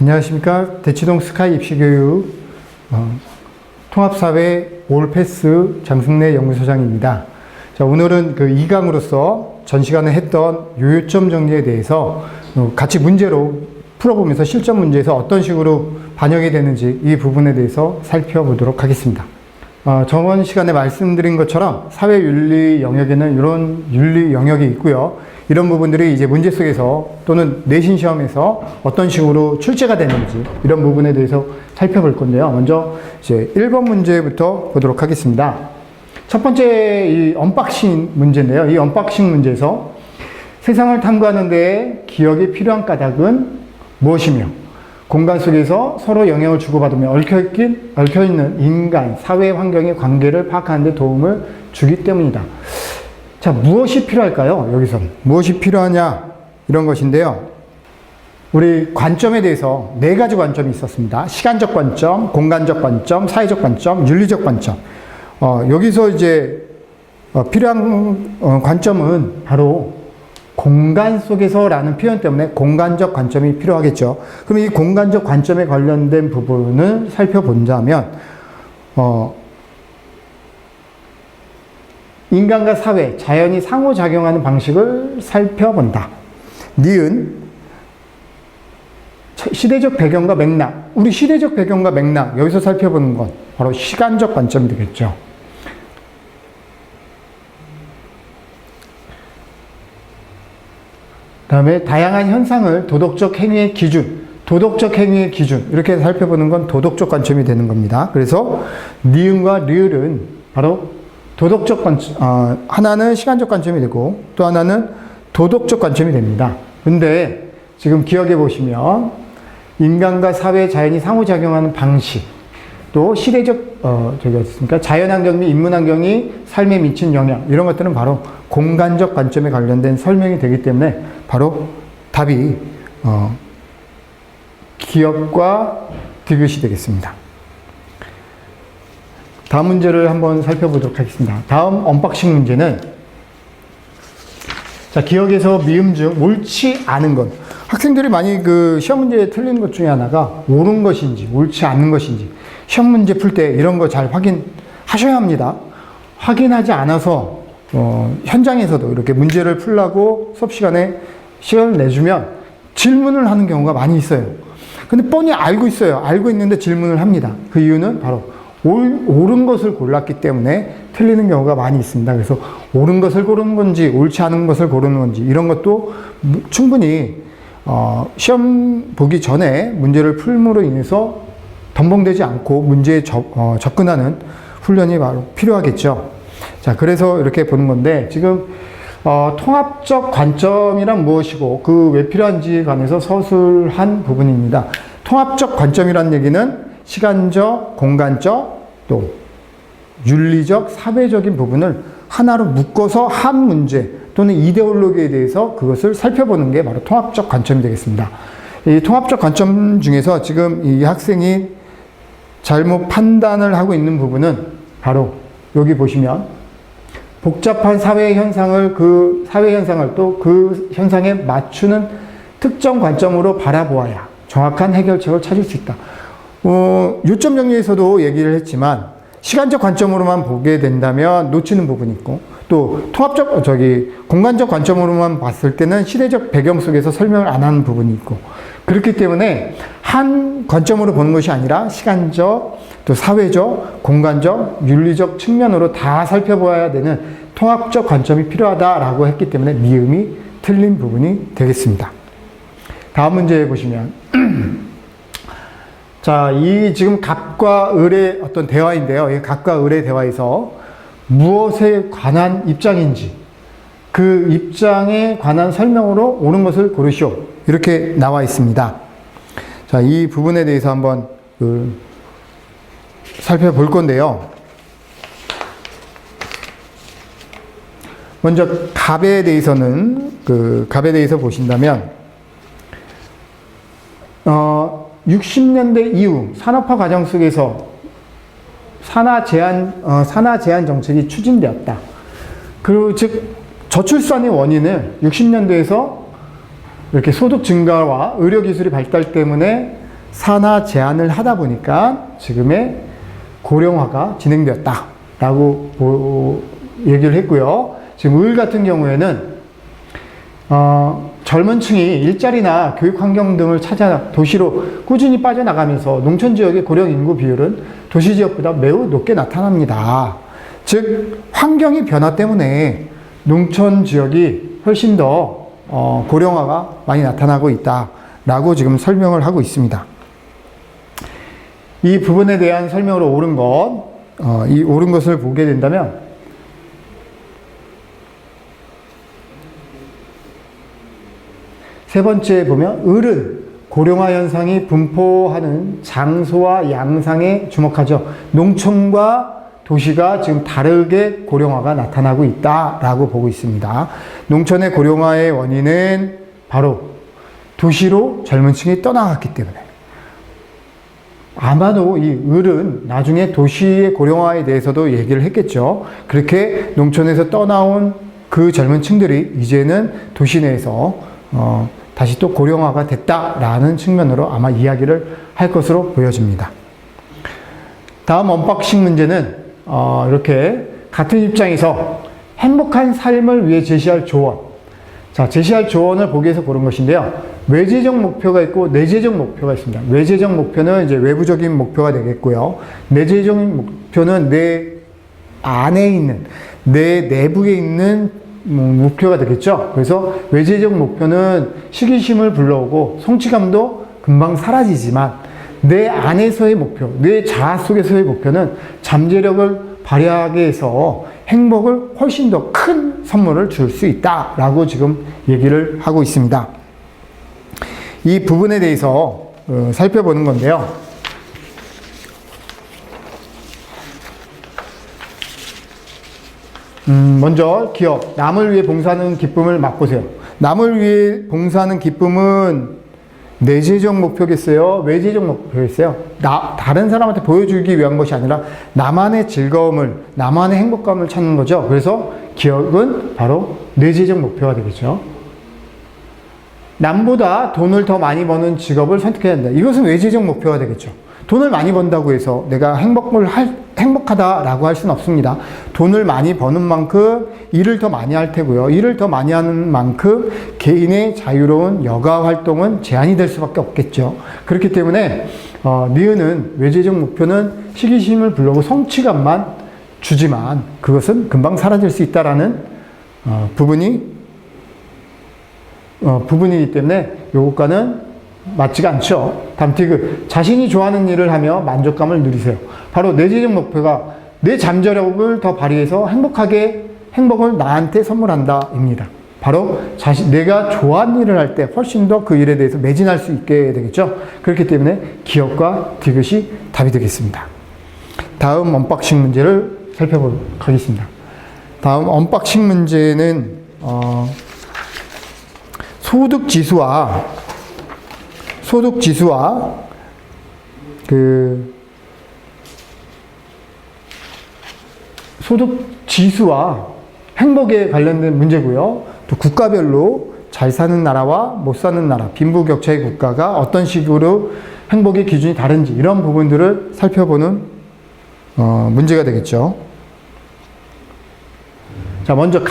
안녕하십니까. 대치동 스카이 입시교육 통합사회 올패스 장승래 연구소장입니다. 자, 오늘은 그 2강으로서 전 시간에 했던 요요점 정리에 대해서 같이 문제로 풀어보면서 실전 문제에서 어떤 식으로 반영이 되는지 이 부분에 대해서 살펴보도록 하겠습니다. 저번 시간에 말씀드린 것처럼 사회윤리 영역에는 이런 윤리 영역이 있고요. 이런 부분들이 이제 문제 속에서 또는 내신 시험에서 어떤 식으로 출제가 되는지 이런 부분에 대해서 살펴볼 건데요. 먼저 이제 1번 문제부터 보도록 하겠습니다. 첫 번째 이 언박싱 문제인데요. 이 언박싱 문제에서 세상을 탐구하는 데 기억이 필요한 까닭은 무엇이며 공간 속에서 서로 영향을 주고받으며 얽혀있는 인간, 사회 환경의 관계를 파악하는 데 도움을 주기 때문이다. 자, 무엇이 필요할까요? 여기서 무엇이 필요하냐 이런 것인데요. 우리 관점에 대해서 4가지 관점이 있었습니다. 시간적 관점, 공간적 관점, 사회적 관점, 윤리적 관점. 여기서 이제 필요한 관점은 바로 공간 속에서라는 표현 때문에 공간적 관점이 필요하겠죠. 그럼 이 공간적 관점에 관련된 부분을 살펴본다면 인간과 사회, 자연이 상호작용하는 방식을 살펴본다. 니은 시대적 배경과 맥락, 우리 시대적 배경과 맥락 여기서 살펴보는 건 바로 시간적 관점이 되겠죠. 그 다음에 다양한 현상을 도덕적 행위의 기준 이렇게 살펴보는 건 도덕적 관점이 되는 겁니다. 그래서 니은과 리을은 바로 도덕적 관점, 하나는 시간적 관점이 되고 또 하나는 도덕적 관점이 됩니다. 근데 지금 기억해 보시면 인간과 사회, 자연이 상호작용하는 방식, 또 시대적, 자연환경 및 인문환경이 삶에 미친 영향, 이런 것들은 바로 공간적 관점에 관련된 설명이 되기 때문에 바로 답이, 기억과 디귿이 되겠습니다. 다음 문제를 한번 살펴보도록 하겠습니다. 다음 언박싱 문제는 자, 기억에서 미음 중 옳지 않은 것. 학생들이 많이 그 시험 문제에 틀린 것 중에 하나가 옳은 것인지 옳지 않은 것인지 시험 문제 풀 때 이런 거 잘 확인하셔야 합니다. 확인하지 않아서 현장에서도 이렇게 문제를 풀라고 수업 시간에 시간을 내주면 질문을 하는 경우가 많이 있어요. 근데 뻔히 알고 있어요. 알고 있는데 질문을 합니다. 그 이유는 바로 옳은 것을 골랐기 때문에 틀리는 경우가 많이 있습니다. 그래서 옳은 것을 고르는 건지 옳지 않은 것을 고르는 건지 이런 것도 충분히 시험 보기 전에 문제를 풀므로 인해서 덤벙대지 않고 문제에 접근하는 훈련이 바로 필요하겠죠. 자, 그래서 이렇게 보는 건데 지금 통합적 관점이란 무엇이고 그 왜 필요한지에 관해서 서술한 부분입니다. 통합적 관점이란 얘기는 시간적, 공간적, 또 윤리적, 사회적인 부분을 하나로 묶어서 한 문제 또는 이데올로기에 대해서 그것을 살펴보는 게 바로 통합적 관점이 되겠습니다. 이 통합적 관점 중에서 지금 이 학생이 잘못 판단을 하고 있는 부분은 바로 여기 보시면 복잡한 사회 현상을 또 그 현상에 맞추는 특정 관점으로 바라보아야 정확한 해결책을 찾을 수 있다. 요점 정리에서도 얘기를 했지만 시간적 관점으로만 보게 된다면 놓치는 부분이 있고 또 공간적 관점으로만 봤을 때는 시대적 배경 속에서 설명을 안 하는 부분이 있고 그렇기 때문에 한 관점으로 보는 것이 아니라 시간적, 또 사회적, 공간적, 윤리적 측면으로 다 살펴봐야 되는 통합적 관점이 필요하다라고 했기 때문에 미음이 틀린 부분이 되겠습니다. 다음 문제 보시면 자, 이 지금 갑과 을의 어떤 대화인데요. 이 갑과 을의 대화에서 무엇에 관한 입장인지 그 입장에 관한 설명으로 옳은 것을 고르시오. 이렇게 나와 있습니다. 자, 이 부분에 대해서 한번 살펴볼 건데요. 먼저 갑에 대해서 보신다면 60년대 이후 산업화 과정 속에서 산하 제한 정책이 추진되었다. 즉 저출산의 원인을 60년대에서 이렇게 소득 증가와 의료기술의 발달 때문에 산하 제한을 하다 보니까 지금의 고령화가 진행되었다라고 얘기를 했고요. 지금 을 같은 경우에는 젊은 층이 일자리나 교육 환경 등을 찾아 도시로 꾸준히 빠져나가면서 농촌 지역의 고령 인구 비율은 도시 지역보다 매우 높게 나타납니다. 즉 환경의 변화 때문에 농촌 지역이 훨씬 더 고령화가 많이 나타나고 있다라고 지금 설명을 하고 있습니다. 이 부분에 대한 설명으로 이 옳은 것을 보게 된다면 세 번째 보면 을은 고령화 현상이 분포하는 장소와 양상에 주목하죠. 농촌과 도시가 지금 다르게 고령화가 나타나고 있다라고 보고 있습니다. 농촌의 고령화의 원인은 바로 도시로 젊은 층이 떠나갔기 때문에 아마도 이 을은 나중에 도시의 고령화에 대해서도 얘기를 했겠죠. 그렇게 농촌에서 떠나온 그 젊은 층들이 이제는 도시 내에서 다시 또 고령화가 됐다라는 측면으로 아마 이야기를 할 것으로 보여집니다. 다음 언박싱 문제는 이렇게 같은 입장에서 행복한 삶을 위해 제시할 조언. 자, 제시할 조언을 보기 위해서 고른 것인데요. 외재적 목표가 있고 내재적 목표가 있습니다. 외재적 목표는 이제 외부적인 목표가 되겠고요. 내재적 목표는 내 안에 있는, 내 내부에 있는 목표가 되겠죠. 그래서 외재적 목표는 시기심을 불러오고 성취감도 금방 사라지지만 내 안에서의 목표, 내 자아 속에서의 목표는 잠재력을 발휘하게 해서 행복을 훨씬 더 큰 선물을 줄 수 있다라고 지금 얘기를 하고 있습니다. 이 부분에 대해서 살펴보는 건데요. 먼저 기업, 남을 위해 봉사하는 기쁨을 맛보세요. 남을 위해 봉사하는 기쁨은 내재적 목표겠어요? 외재적 목표겠어요? 다른 사람한테 보여주기 위한 것이 아니라 나만의 즐거움을, 나만의 행복감을 찾는 거죠. 그래서 기업은 바로 내재적 목표가 되겠죠. 남보다 돈을 더 많이 버는 직업을 선택해야 한다. 이것은 외재적 목표가 되겠죠. 돈을 많이 번다고 해서 내가 행복하다라고 할 수는 없습니다. 돈을 많이 버는 만큼 일을 더 많이 할 테고요. 일을 더 많이 하는 만큼 개인의 자유로운 여가 활동은 제한이 될 수밖에 없겠죠. 그렇기 때문에 니은은 외재적 목표는 시기심을 불러오고 성취감만 주지만 그것은 금방 사라질 수 있다라는 부분이기 때문에 요것과는 맞지가 않죠. 다음 티그, 자신이 좋아하는 일을 하며 만족감을 누리세요. 바로 내재적 목표가 내 잠재력을 더 발휘해서 행복을 나한테 선물한다입니다. 바로 내가 좋아하는 일을 할 때 훨씬 더 그 일에 대해서 매진할 수 있게 되겠죠. 그렇기 때문에 기업과 디귿이 답이 되겠습니다. 다음 언박싱 문제를 살펴보도록 하겠습니다. 다음 언박싱 문제는 소득지수와 행복에 관련된 문제고요. 또 국가별로 잘 사는 나라와 못 사는 나라, 빈부격차의 국가가 어떤 식으로 행복의 기준이 다른지 이런 부분들을 살펴보는 문제가 되겠죠. 자, 먼저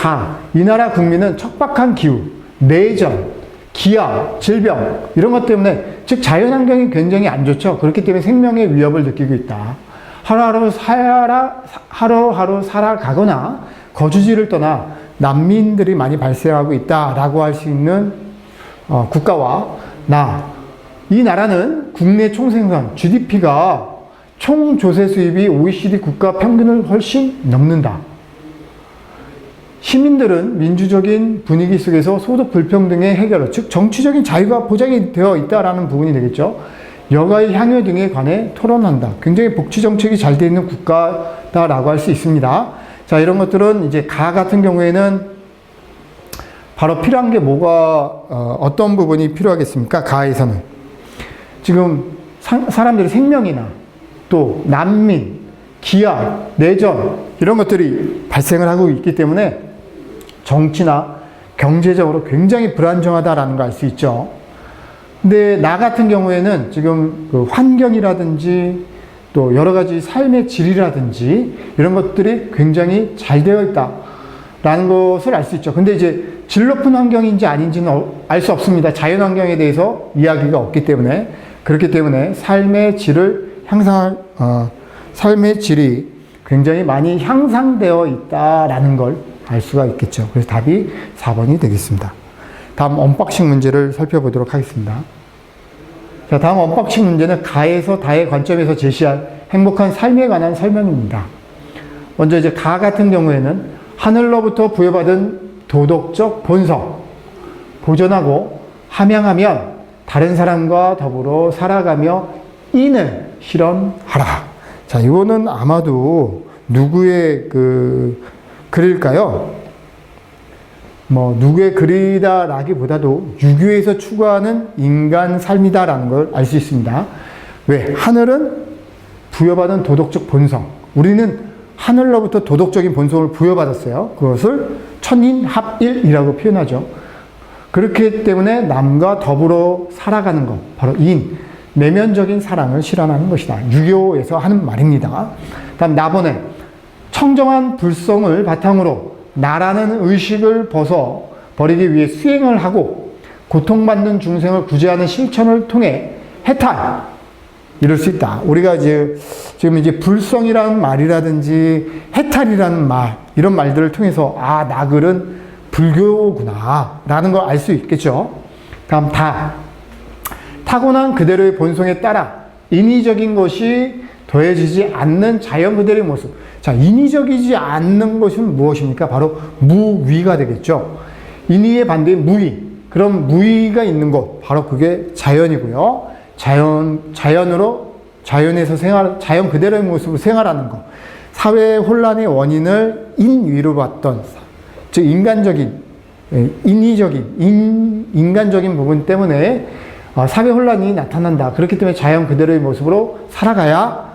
이 나라 국민은 척박한 기후, 내전, 기아, 질병 이런 것 때문에 즉 자연환경이 굉장히 안 좋죠. 그렇기 때문에 생명의 위협을 느끼고 있다. 하루하루 살아가거나 거주지를 떠나 난민들이 많이 발생하고 있다라고 할 수 있는 국가와 이 나라는 국내 총생산 GDP가 총 조세 수입이 OECD 국가 평균을 훨씬 넘는다. 시민들은 민주적인 분위기 속에서 소득 불평등의 해결, 즉 정치적인 자유가 보장이 되어 있다라는 부분이 되겠죠. 여가의 향유 등에 관해 토론한다. 굉장히 복지 정책이 잘 되어 있는 국가다라고 할 수 있습니다. 자, 이런 것들은 이제 같은 경우에는 바로 필요한 게 어떤 부분이 필요하겠습니까? 가에서는 지금 사람들의 생명이나 또 난민, 기아, 내전 이런 것들이 발생을 하고 있기 때문에 정치나 경제적으로 굉장히 불안정하다라는 걸 알 수 있죠. 근데 나 같은 경우에는 지금 그 환경이라든지 또 여러 가지 삶의 질이라든지 이런 것들이 굉장히 잘 되어 있다라는 것을 알 수 있죠. 근데 이제 질 높은 환경인지 아닌지는 알 수 없습니다. 자연 환경에 대해서 이야기가 없기 때문에. 그렇기 때문에 삶의 질을 삶의 질이 굉장히 많이 향상되어 있다라는 걸 알 수가 있겠죠. 그래서 답이 4번이 되겠습니다. 다음 언박싱 문제를 살펴보도록 하겠습니다. 자, 다음 언박싱 문제는 가에서 다의 관점에서 제시할 행복한 삶에 관한 설명입니다. 먼저 이제 가 같은 경우에는 하늘로부터 부여받은 도덕적 본성, 보존하고 함양하면 다른 사람과 더불어 살아가며 인을 실현하라. 자, 이거는 아마도 누구의 글일까요? 누구의 글이다라기보다도 유교에서 추구하는 인간 삶이다라는 걸 알 수 있습니다. 왜? 하늘은 부여받은 도덕적 본성. 우리는 하늘로부터 도덕적인 본성을 부여받았어요. 그것을 천인합일이라고 표현하죠. 그렇기 때문에 남과 더불어 살아가는 것, 바로 인, 내면적인 사랑을 실현하는 것이다. 유교에서 하는 말입니다. 다음 나번에 청정한 불성을 바탕으로 나라는 의식을 버리기 위해 수행을 하고 고통받는 중생을 구제하는 실천을 통해 해탈, 이룰 수 있다. 우리가 지금 이제 불성이라는 말이라든지 해탈이라는 말, 이런 말들을 통해서 나글은 불교구나 라는 걸 알 수 있겠죠. 다음 타고난 그대로의 본성에 따라 인위적인 것이 더해지지 않는 자연 그대로의 모습. 자, 인위적이지 않는 것은 무엇입니까? 바로 무위가 되겠죠. 인위의 반대인 무위. 그럼 무위가 있는 것, 바로 그게 자연이고요. 자연에서 자연 그대로의 모습으로 생활하는 것. 사회 혼란의 원인을 인위로 봤던, 즉 인간적인 부분 때문에 사회 혼란이 나타난다. 그렇기 때문에 자연 그대로의 모습으로 살아가야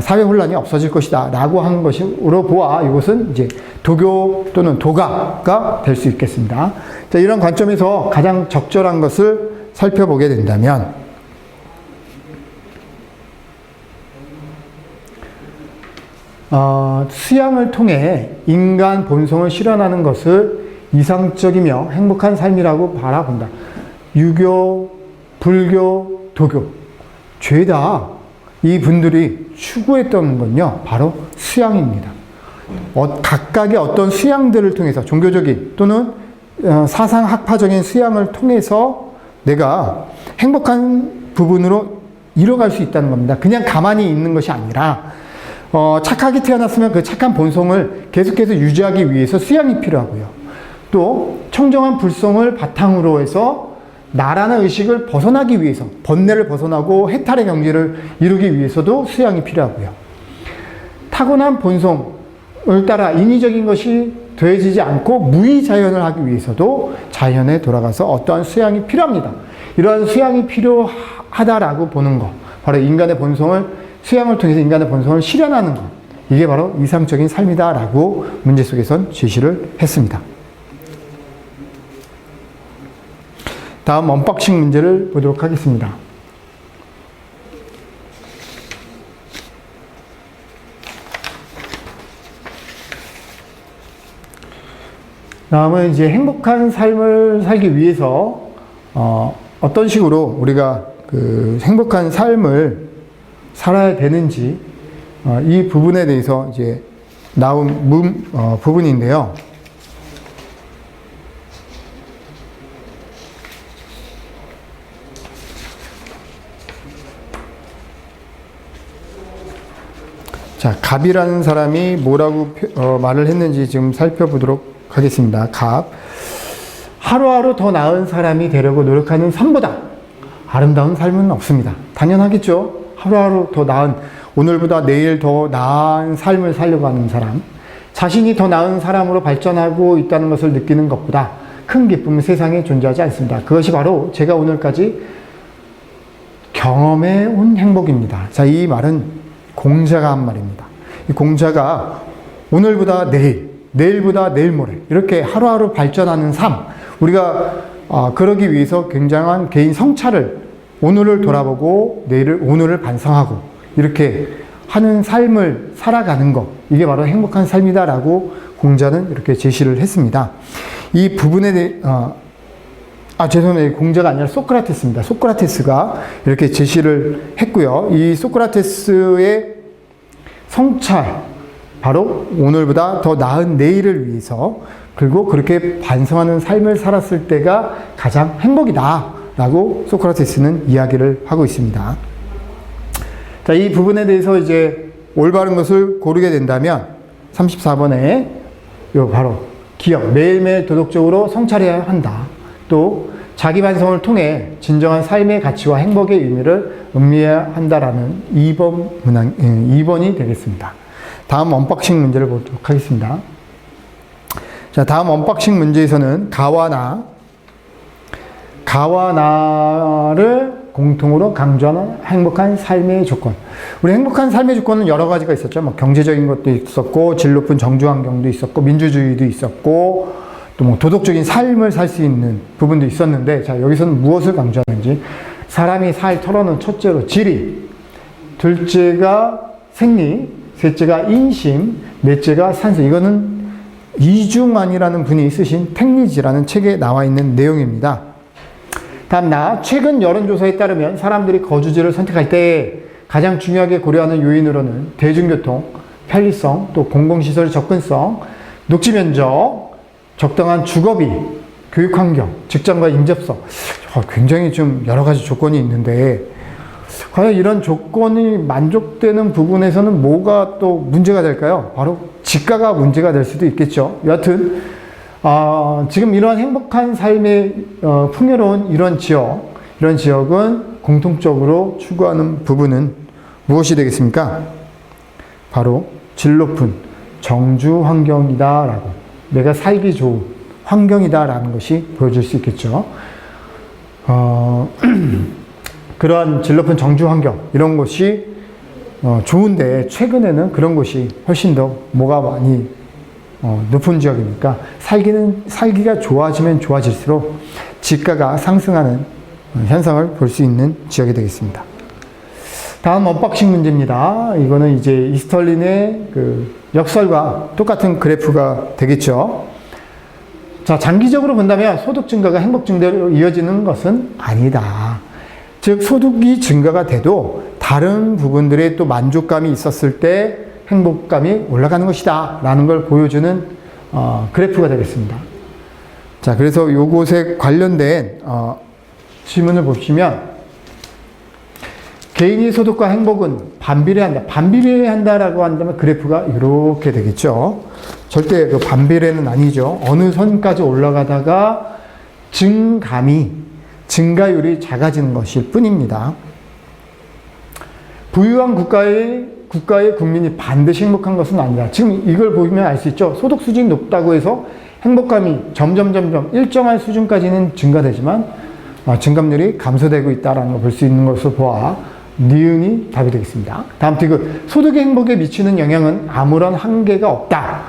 사회 혼란이 없어질 것이다 라고 하는 것으로 보아 이것은 이제 도교 또는 도가가 될 수 있겠습니다. 자, 이런 관점에서 가장 적절한 것을 살펴보게 된다면 수양을 통해 인간 본성을 실현하는 것을 이상적이며 행복한 삶이라고 바라본다. 유교, 불교, 도교 죄다 이 분들이 추구했던 건요, 바로 수양입니다. 각각의 어떤 수양들을 통해서 종교적인 또는 사상학파적인 수양을 통해서 내가 행복한 부분으로 이뤄갈 수 있다는 겁니다. 그냥 가만히 있는 것이 아니라 착하게 태어났으면 그 착한 본성을 계속해서 유지하기 위해서 수양이 필요하고요. 또 청정한 불성을 바탕으로 해서 나라는 의식을 벗어나기 위해서, 번뇌를 벗어나고 해탈의 경지를 이루기 위해서도 수양이 필요하고요. 타고난 본성을 따라 인위적인 것이 더해지지 않고 무의자연을 하기 위해서도 자연에 돌아가서 어떠한 수양이 필요합니다. 이러한 수양이 필요하다라고 보는 것, 바로 인간의 본성을, 수양을 통해서 인간의 본성을 실현하는 것, 이게 바로 이상적인 삶이다라고 문제 속에선 제시를 했습니다. 다음 언박싱 문제를 보도록 하겠습니다. 다음은 이제 행복한 삶을 살기 위해서 어떤 식으로 우리가 그 행복한 삶을 살아야 되는지 이 부분에 대해서 이제 나온 부분인데요. 자, 갑이라는 사람이 뭐라고 말을 했는지 지금 살펴보도록 하겠습니다. 갑. 하루하루 더 나은 사람이 되려고 노력하는 삶보다 아름다운 삶은 없습니다. 당연하겠죠. 하루하루 더 나은, 오늘보다 내일 더 나은 삶을 살려고 하는 사람, 자신이 더 나은 사람으로 발전하고 있다는 것을 느끼는 것보다 큰 기쁨은 세상에 존재하지 않습니다. 그것이 바로 제가 오늘까지 경험해 온 행복입니다. 자, 이 말은 공자가 한 말입니다. 이 공자가 오늘보다 내일, 내일보다 내일 모레 이렇게 하루하루 발전하는 삶, 우리가 그러기 위해서 굉장한 개인 성찰을 오늘을 돌아보고 오늘을 반성하고 이렇게 하는 삶을 살아가는 것, 이게 바로 행복한 삶이다라고 공자는 이렇게 제시를 했습니다. 이 부분에 대해 죄송해요. 공자가 아니라 소크라테스입니다. 소크라테스가 이렇게 제시를 했고요. 이 소크라테스의 성찰, 바로 오늘보다 더 나은 내일을 위해서, 그리고 그렇게 반성하는 삶을 살았을 때가 가장 행복이다 라고 소크라테스는 이야기를 하고 있습니다. 자, 이 부분에 대해서 이제 올바른 것을 고르게 된다면 34번에 바로 기억, 매일매일 도덕적으로 성찰해야 한다. 또 자기 반성을 통해 진정한 삶의 가치와 행복의 의미를 음미해야 한다라는 2번이 되겠습니다. 다음 언박싱 문제를 보도록 하겠습니다. 자, 다음 언박싱 문제에서는 가와 나를 공통으로 강조하는 행복한 삶의 조건. 우리 행복한 삶의 조건은 여러 가지가 있었죠. 뭐 경제적인 것도 있었고, 질 높은 정주 환경도 있었고, 민주주의도 있었고, 또 뭐 도덕적인 삶을 살 수 있는 부분도 있었는데, 자, 여기서는 무엇을 강조하는지, 사람이 살 털어놓은 첫째로 지리, 둘째가 생리, 셋째가 인심, 넷째가 산수. 이거는 이중환이라는 분이 쓰신 택리지라는 책에 나와 있는 내용입니다. 다음 최근 여론조사에 따르면 사람들이 거주지를 선택할 때 가장 중요하게 고려하는 요인으로는 대중교통, 편리성, 또 공공시설 접근성, 녹지 면적, 적당한 주거비, 교육환경, 직장과 인접성. 굉장히 좀 여러 가지 조건이 있는데, 과연 이런 조건이 만족되는 부분에서는 뭐가 또 문제가 될까요? 바로 지가가 문제가 될 수도 있겠죠. 여하튼 지금 이런 행복한 삶의 풍요로운 이런 지역은 공통적으로 추구하는 부분은 무엇이 되겠습니까? 바로 질 높은 정주 환경이다라고, 내가 살기 좋은 환경이다라는 것이 보여줄 수 있겠죠. 그러한 질 높은 정주 환경, 이런 것이 좋은데, 최근에는 그런 것이 훨씬 더 뭐가 많이 높은 지역이니까 살기가 좋아지면 좋아질수록 지가가 상승하는 현상을 볼 수 있는 지역이 되겠습니다. 다음 언박싱 문제입니다. 이거는 이제 이스털린의 그 역설과 똑같은 그래프가 되겠죠. 자, 장기적으로 본다면 소득 증가가 행복 증대로 이어지는 것은 아니다. 즉, 소득이 증가가 돼도 다른 부분들에 또 만족감이 있었을 때 행복감이 올라가는 것이다 라는 걸 보여주는 그래프가 되겠습니다. 자, 그래서 요것에 관련된 질문을 보시면, 개인의 소득과 행복은 반비례한다. 반비례한다라고 한다면 그래프가 이렇게 되겠죠. 절대 그 반비례는 아니죠. 어느 선까지 올라가다가 증가율이 작아지는 것일 뿐입니다. 부유한 국가의 국민이 반드시 행복한 것은 아니다. 지금 이걸 보면 알 수 있죠. 소득 수준이 높다고 해서 행복감이 점점 일정한 수준까지는 증가되지만 증감률이 감소되고 있다는 걸 볼 수 있는 것으로 보아 니은이 답이 되겠습니다. 다음 디귿, 소득의 행복에 미치는 영향은 아무런 한계가 없다.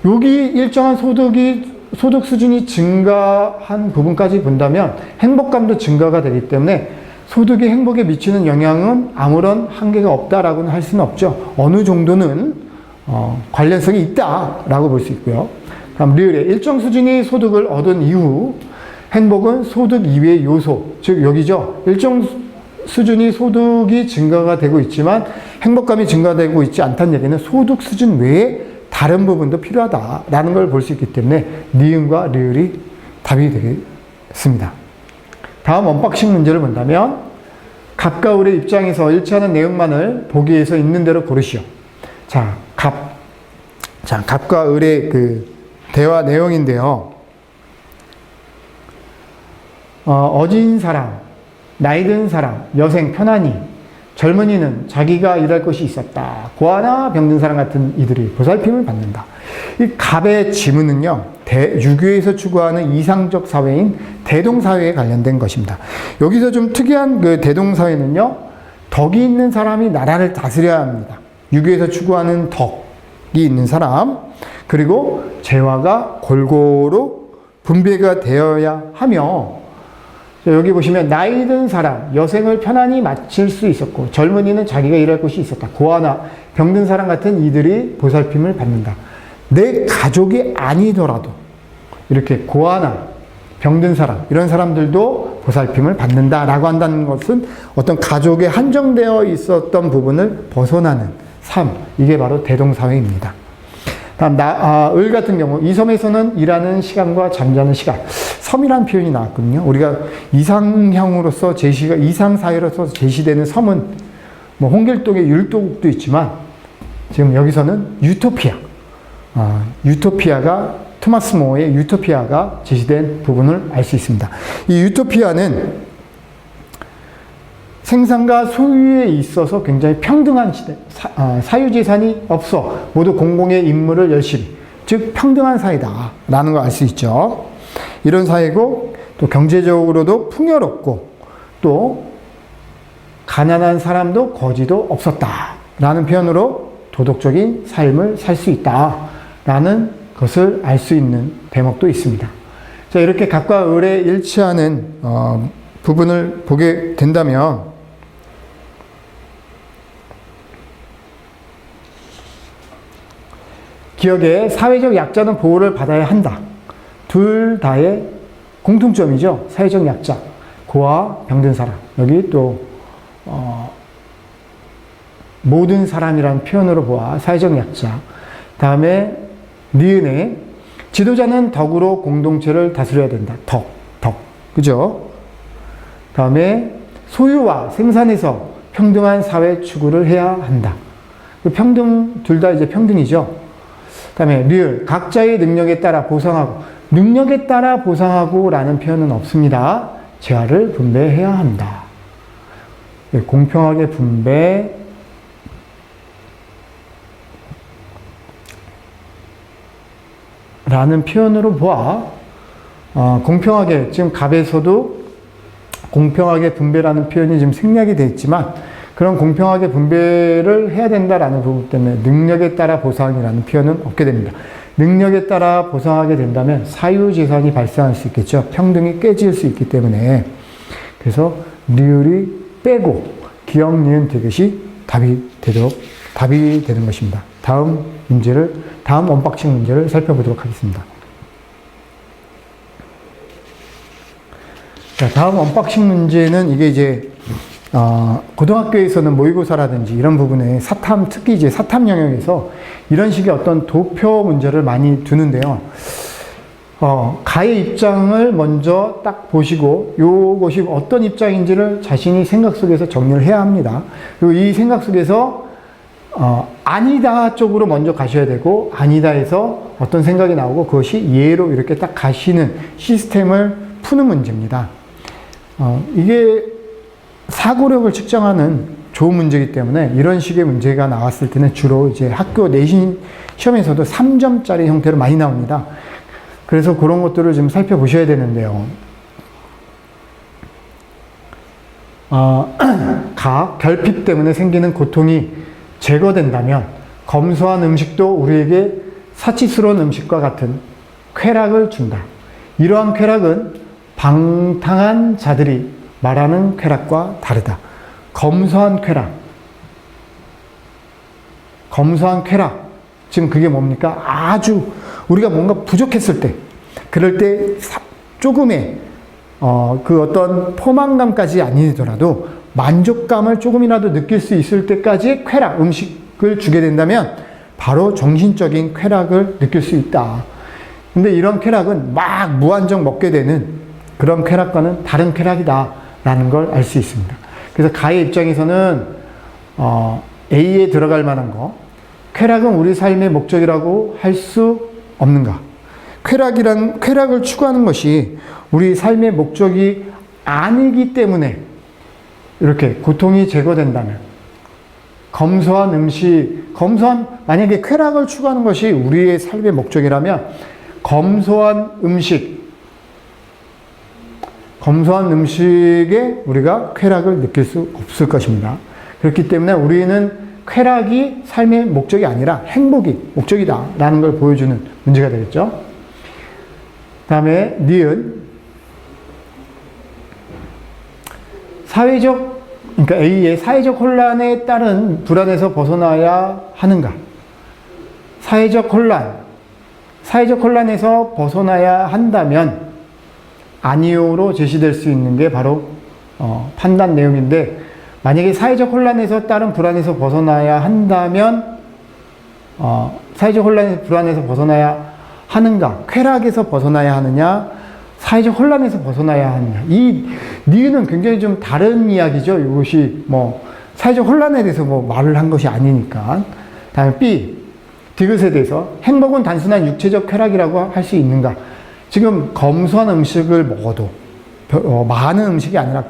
여기 일정한 소득 수준이 증가한 부분까지 본다면 행복감도 증가가 되기 때문에 소득의 행복에 미치는 영향은 아무런 한계가 없다라고는 할 수는 없죠. 어느 정도는 관련성이 있다라고 볼 수 있고요. 다음 리을에, 일정 수준의 소득을 얻은 이후 행복은 소득 이외의 요소, 즉 여기죠. 일정 수준이 소득이 증가가 되고 있지만 행복감이 증가되고 있지 않다는 얘기는 소득 수준 외에 다른 부분도 필요하다라는 걸 볼 수 있기 때문에 니은과 리을이 답이 되겠습니다. 다음 언박싱 문제를 본다면, 갑과 을의 입장에서 일치하는 내용만을 보기에서 있는 대로 고르시오. 자, 갑과 을의 그 대화 내용인데요. 어진 사람, 나이 든 사람, 여생, 편안이, 젊은이는 자기가 일할 것이 있었다. 고아나 병든 사람 같은 이들이 보살핌을 받는다. 이 갑의 지문은요, 유교에서 추구하는 이상적 사회인 대동사회에 관련된 것입니다. 여기서 좀 특이한 그 대동사회는요, 덕이 있는 사람이 나라를 다스려야 합니다. 유교에서 추구하는 덕이 있는 사람, 그리고 재화가 골고루 분배가 되어야 하며, 여기 보시면 나이 든 사람, 여생을 편안히 마칠 수 있었고 젊은이는 자기가 일할 곳이 있었다. 고아나 병든 사람 같은 이들이 보살핌을 받는다. 내 가족이 아니더라도 이렇게 고아나 병든 사람, 이런 사람들도 보살핌을 받는다라고 한다는 것은 어떤 가족에 한정되어 있었던 부분을 벗어나는 삶, 이게 바로 대동사회입니다. 다음 을 같은 경우 이 섬에서는 일하는 시간과 잠자는 시간, 섬이라는 표현이 나왔거든요. 우리가 이상형으로서 제시가 이상사회로서 제시되는 섬은 뭐 홍길동의 율도국도 있지만 지금 여기서는 유토피아, 유토피아가 토마스 모어의 유토피아가 제시된 부분을 알 수 있습니다. 이 유토피아는 생산과 소유에 있어서 굉장히 평등한 시대, 사유재산이 없어 모두 공공의 임무를 열심히, 즉 평등한 사회다라는 걸 알 수 있죠. 이런 사회고 또 경제적으로도 풍요롭고 또 가난한 사람도 거지도 없었다라는 표현으로 도덕적인 삶을 살 수 있다라는 것을 알 수 있는 대목도 있습니다. 자, 이렇게 각과 을에 일치하는 부분을 보게 된다면 기억에 사회적 약자는 보호를 받아야 한다. 둘 다의 공통점이죠. 사회적 약자, 고아, 병든 사람. 여기 또 모든 사람이라는 표현으로 보아 사회적 약자. 다음에 니은에 지도자는 덕으로 공동체를 다스려야 된다. 덕. 그죠? 다음에 소유와 생산에서 평등한 사회 추구를 해야 한다. 평등, 둘 다 이제 평등이죠. 다음에 리을, 각자의 능력에 따라 보상하고, 능력에 따라 보상하고 라는 표현은 없습니다. 재화를 분배해야 한다. 공평하게 분배, 라는 표현으로 보아, 공평하게, 지금 갑에서도 공평하게 분배라는 표현이 지금 생략이 되어 있지만, 그런 공평하게 분배를 해야 된다라는 부분 때문에 능력에 따라 보상이라는 표현은 없게 됩니다. 능력에 따라 보상하게 된다면 사유재산이 발생할 수 있겠죠. 평등이 깨질 수 있기 때문에. 그래서 리을이 빼고 기역, 니은, 디귿이 답이 되는 것입니다. 다음 언박싱 문제를 살펴보도록 하겠습니다. 자, 다음 언박싱 문제는 이게 이제 고등학교에서는 모의고사라든지 이런 부분에 사탐, 특히 이제 사탐 영역에서 이런 식의 어떤 도표 문제를 많이 두는데요. 가의 입장을 먼저 딱 보시고 이것이 어떤 입장인지를 자신이 생각 속에서 정리를 해야 합니다. 그리고 이 생각 속에서 아니다 쪽으로 먼저 가셔야 되고, 아니다에서 어떤 생각이 나오고 그것이 예로 이렇게 딱 가시는 시스템을 푸는 문제입니다. 이게 사고력을 측정하는 좋은 문제이기 때문에 이런 식의 문제가 나왔을 때는 주로 이제 학교 내신 시험에서도 3점짜리 형태로 많이 나옵니다. 그래서 그런 것들을 좀 살펴보셔야 되는데요. 결핍 때문에 생기는 고통이 제거된다면 검소한 음식도 우리에게 사치스러운 음식과 같은 쾌락을 준다. 이러한 쾌락은 방탕한 자들이 말하는 쾌락과 다르다. 검소한 쾌락. 지금 그게 뭡니까? 아주 우리가 뭔가 부족했을 때, 그럴 때 조금의 그 어떤 포만감까지 아니더라도 만족감을 조금이라도 느낄 수 있을 때까지의 쾌락, 음식을 주게 된다면 바로 정신적인 쾌락을 느낄 수 있다. 근데 이런 쾌락은 막 무한정 먹게 되는 그런 쾌락과는 다른 쾌락이다 라는 걸 알 수 있습니다. 그래서 가의 입장에서는 A에 들어갈 만한 거, 쾌락은 우리 삶의 목적이라고 할 수 없는가? 쾌락을 추구하는 것이 우리 삶의 목적이 아니기 때문에 이렇게 고통이 제거된다면, 만약에 쾌락을 추구하는 것이 우리의 삶의 목적이라면 검소한 음식에 우리가 쾌락을 느낄 수 없을 것입니다. 그렇기 때문에 우리는 쾌락이 삶의 목적이 아니라 행복이 목적이다 라는 걸 보여주는 문제가 되겠죠. 다음에 니은, 그러니까 A의 사회적 혼란에 따른 불안에서 벗어나야 하는가? 사회적 혼란에서 벗어나야 한다면 아니요로 제시될 수 있는 게 바로 판단 내용인데, 만약에 사회적 혼란에서 따른 불안에서 벗어나야 한다면 사회적 혼란에서 불안에서 벗어나야 하는가? 쾌락에서 벗어나야 하느냐? 사회적 혼란에서 벗어나야 하느냐? 이 니은은 굉장히 좀 다른 이야기죠. 이것이 사회적 혼란에 대해서 말을 한 것이 아니니까. 다음에 B, 디귿에 대해서 행복은 단순한 육체적 쾌락이라고 할 수 있는가? 지금 검소한 음식을 먹어도 많은 음식이 아니라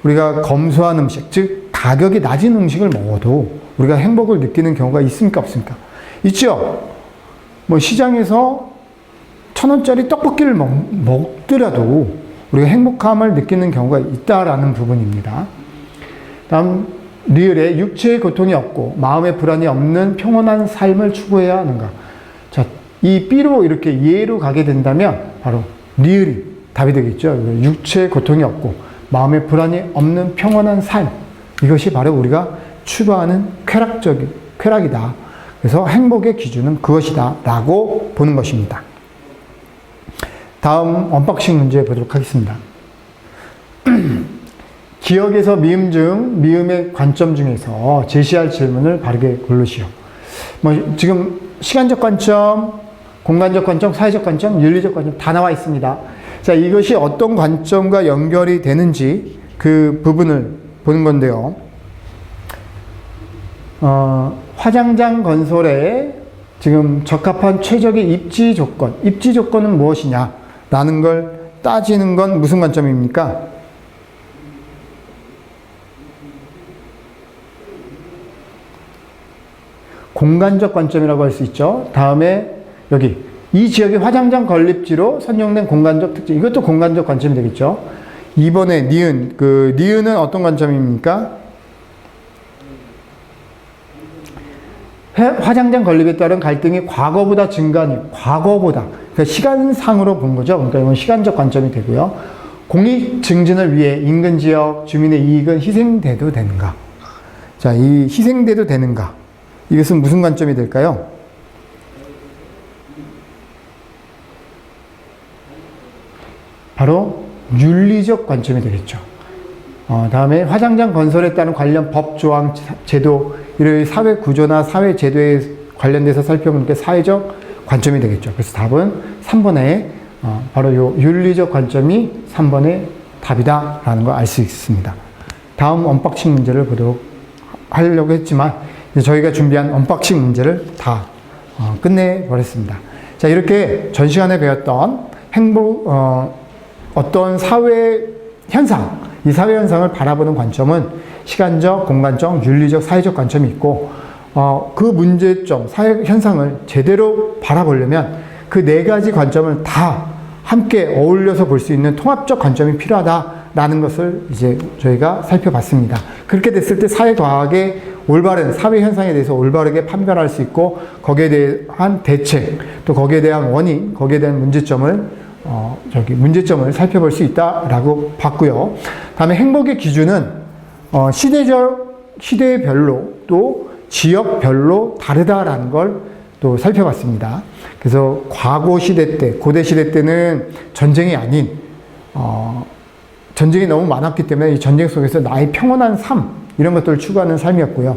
우리가 검소한 음식, 즉 가격이 낮은 음식을 먹어도 우리가 행복을 느끼는 경우가 있습니까? 없습니까? 있죠. 시장에서 1,000원짜리 떡볶이를 먹더라도 우리가 행복함을 느끼는 경우가 있다라는 부분입니다. 다음, 리을에 육체의 고통이 없고 마음의 불안이 없는 평온한 삶을 추구해야 하는가? 자, 이 B로 이렇게 예로 가게 된다면 바로 리을이 답이 되겠죠. 육체의 고통이 없고 마음의 불안이 없는 평온한 삶. 이것이 바로 우리가 추구하는 쾌락이다. 그래서 행복의 기준은 그것이다 라고 보는 것입니다. 다음 언박싱 문제 보도록 하겠습니다. 기억에서 미음 중 미음의 관점 중에서 제시할 질문을 바르게 고르시오. 지금 시간적 관점, 공간적 관점, 사회적 관점, 윤리적 관점 다 나와 있습니다. 자, 이것이 어떤 관점과 연결이 되는지 그 부분을 보는 건데요. 화장장 건설에 지금 적합한 최적의 입지 조건은 무엇이냐? 라는 걸 따지는 건 무슨 관점입니까? 공간적 관점이라고 할 수 있죠. 다음에 여기 이 지역의 화장장 건립지로 선정된 공간적 특징, 이것도 공간적 관점이 되겠죠. 이번에 니은, 니은은 어떤 관점입니까? 화장장 건립에 따른 갈등이 과거보다 증가하니, 그러니까 시간상으로 본 거죠. 그러니까 이건 시간적 관점이 되고요. 공익 증진을 위해 인근 지역 주민의 이익은 희생돼도 되는가? 자, 이 희생돼도 되는가? 이것은 무슨 관점이 될까요? 바로 윤리적 관점이 되겠죠. 다음에 화장장 건설에 따른 관련 법, 조항, 제도, 이런 사회 구조나 사회 제도에 관련돼서 살펴보는 게 사회적 관점이 되겠죠. 그래서 답은 3번에 바로 이 윤리적 관점이 3번의 답이다라는 걸 알 수 있습니다. 다음 언박싱 문제를 보도록 하려고 했지만 저희가 준비한 언박싱 문제를 다 끝내버렸습니다. 자, 이렇게 전 시간에 배웠던 어떤 사회 현상, 이 사회 현상을 바라보는 관점은 시간적, 공간적, 윤리적, 사회적 관점이 있고, 그 문제점, 사회 현상을 제대로 바라보려면 그 네 가지 관점을 다 함께 어울려서 볼 수 있는 통합적 관점이 필요하다라는 것을 이제 저희가 살펴봤습니다. 그렇게 됐을 때 사회과학의 올바른 사회 현상에 대해서 올바르게 판별할 수 있고, 거기에 대한 대책, 또 거기에 대한 원인, 거기에 대한 문제점을 살펴볼 수 있다라고 봤고요. 다음에 행복의 기준은 시대별로 또 지역별로 다르다라는 걸 또 살펴봤습니다. 그래서 과거 시대 때, 고대 시대 때는 전쟁이 아닌 전쟁이 너무 많았기 때문에 이 전쟁 속에서 나의 평온한 삶, 이런 것들을 추구하는 삶이었고요.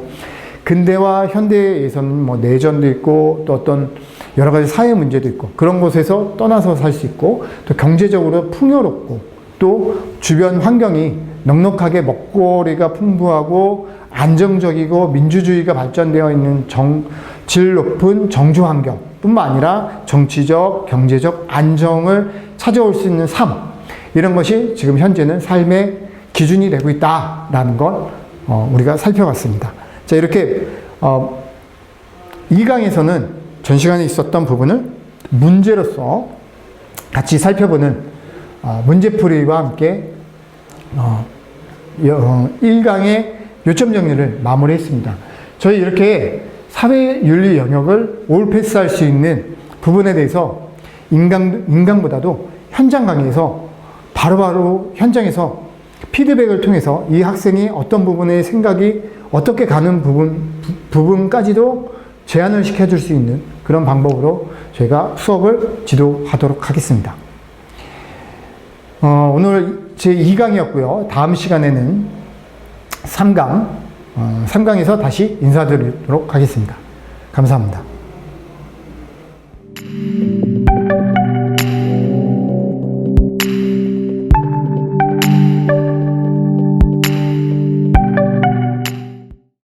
근대와 현대에서는 내전도 있고 또 어떤 여러 가지 사회 문제도 있고 그런 곳에서 떠나서 살 수 있고, 또 경제적으로 풍요롭고 또 주변 환경이 넉넉하게 먹거리가 풍부하고 안정적이고 민주주의가 발전되어 있는 질 높은 정주 환경 뿐만 아니라 정치적, 경제적 안정을 찾아올 수 있는 삶, 이런 것이 지금 현재는 삶의 기준이 되고 있다라는 걸 우리가 살펴봤습니다. 자, 이렇게 2강에서는 전 시간에 있었던 부분을 문제로서 같이 살펴보는 문제풀이와 함께 1강의 요점 정리를 마무리했습니다. 저희 이렇게 사회윤리 영역을 올 패스할 수 있는 부분에 대해서 인강보다도 현장 강의에서 바로바로 현장에서 피드백을 통해서 이 학생이 어떤 부분의 생각이 어떻게 가는 부분까지도 제안을 시켜줄 수 있는 그런 방법으로 저희가 수업을 지도하도록 하겠습니다. 오늘 제 2강이었고요. 다음 시간에는 3강에서 다시 인사드리도록 하겠습니다. 감사합니다.